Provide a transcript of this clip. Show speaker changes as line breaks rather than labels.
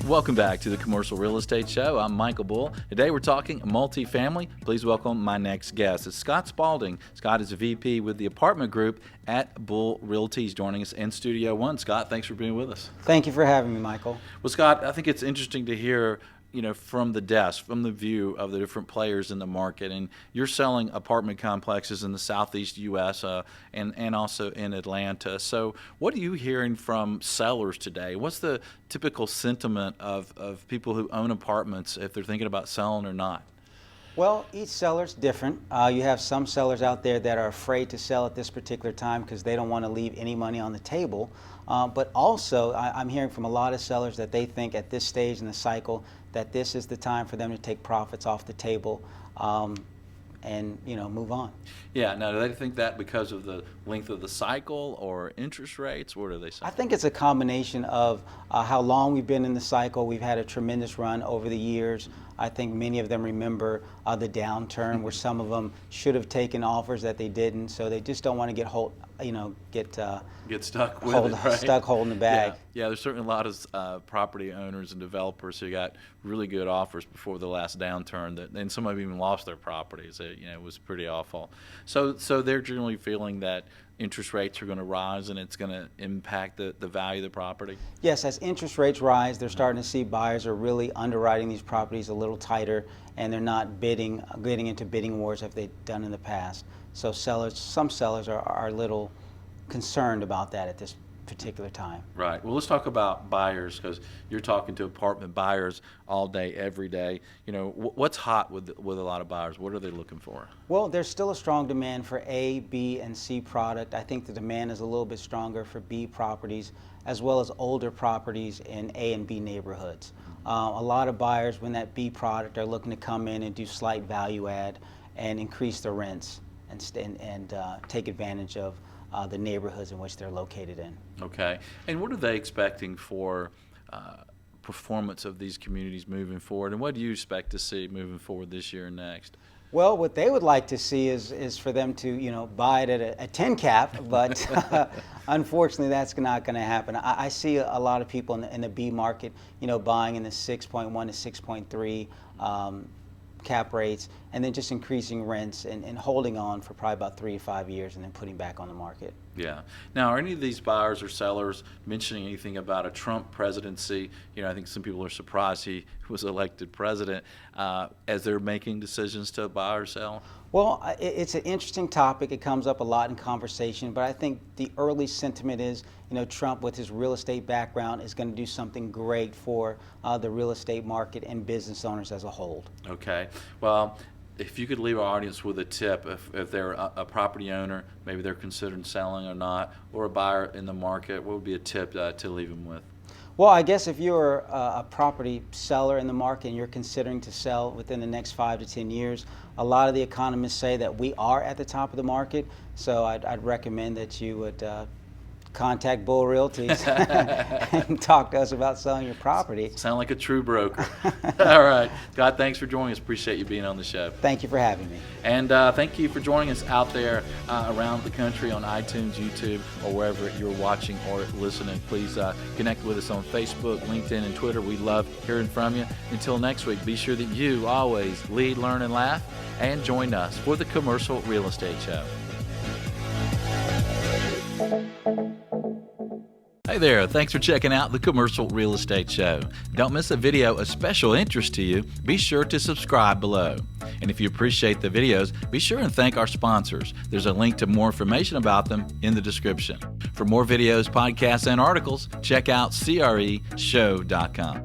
Welcome back to the Commercial Real Estate Show. I'm Michael Bull. Today we're talking multifamily. Please welcome my next guest. It's Scott Spalding. Scott is a VP with the apartment group at Bull Realty. He's joining us in Studio One. Scott, thanks for being with us.
Thank you for having me, Michael.
Well, Scott, I think it's interesting to hear, from the desk, from the view of the different players in the market. And you're selling apartment complexes in the Southeast U.S. And also in Atlanta. So what are you hearing from sellers today? What's the typical sentiment of people who own apartments if they're thinking about selling or not?
Well, each seller's different. You have some sellers out there that are afraid to sell at this particular time because they don't want to leave any money on the table. But also, I'm hearing from a lot of sellers that they think at this stage in the cycle that this is the time for them to take profits off the table and move on.
Yeah. Now, do they think that because of the length of the cycle or interest rates? What do they say?
I think it's a combination of how long we've been in the cycle. We've had a tremendous run over the years. I think many of them remember the downturn where some of them should have taken offers that they didn't, so they just don't want to get
stuck with it, right?
Stuck holding the bag.
Yeah, there's certainly a lot of property owners and developers who got really good offers before the last downturn, and some of them even lost their properties. It was pretty awful. So they're generally feeling that interest rates are going to rise and it's going to impact the value of the property?
Yes, as interest rates rise, they're starting to see buyers are really underwriting these properties a little tighter, and they're not getting into bidding wars as they've done in the past. So some sellers are a little concerned about that at this particular time.
Right. Well, let's talk about buyers, because you're talking to apartment buyers all day, every day. What's hot with a lot of buyers? What are they looking for?
Well, there's still a strong demand for A, B, and C product. I think the demand is a little bit stronger for B properties, as well as older properties in A and B neighborhoods. A lot of buyers, when that B product, are looking to come in and do slight value add and increase their rents and take advantage of the neighborhoods in which they're located in.
Okay. And what are they expecting for performance of these communities moving forward? And what do you expect to see moving forward this year and next?
Well, what they would like to see is for them to buy it at a 10 cap, but unfortunately that's not going to happen. I see a lot of people in the B market, buying in the 6.1 to 6.3 cap rates, and then just increasing rents and holding on for probably about 3 to 5 years and then putting back on the market.
Yeah. Now, are any of these buyers or sellers mentioning anything about a Trump presidency? I think some people are surprised he was elected president as they're making decisions to buy or sell.
Well, it's an interesting topic. It comes up a lot in conversation, but I think the early sentiment is, Trump, with his real estate background, is going to do something great for the real estate market and business owners as a whole. Okay.
Well, if you could leave our audience with a tip, if they're a property owner, maybe they're considering selling or not, or a buyer in the market, what would be a tip to leave them with?
Well, I guess if you're a property seller in the market and you're considering to sell within the next 5 to 10 years, a lot of the economists say that we are at the top of the market. So I'd recommend that you would contact Bull Realties and talk to us about selling your property.
Sound like a true broker. All right. Scott, thanks for joining us. Appreciate you being on the show.
Thank you for having me.
And thank you for joining us out there around the country on iTunes, YouTube, or wherever you're watching or listening. Please connect with us on Facebook, LinkedIn, and Twitter. We love hearing from you. Until next week, be sure that you always lead, learn, and laugh, and join us for the Commercial Real Estate Show. Hey there, thanks for checking out the Commercial Real Estate Show. Don't miss a video of special interest to you. Be sure to subscribe below. And if you appreciate the videos, be sure and thank our sponsors. There's a link to more information about them in the description. For more videos, podcasts, and articles, check out CREshow.com.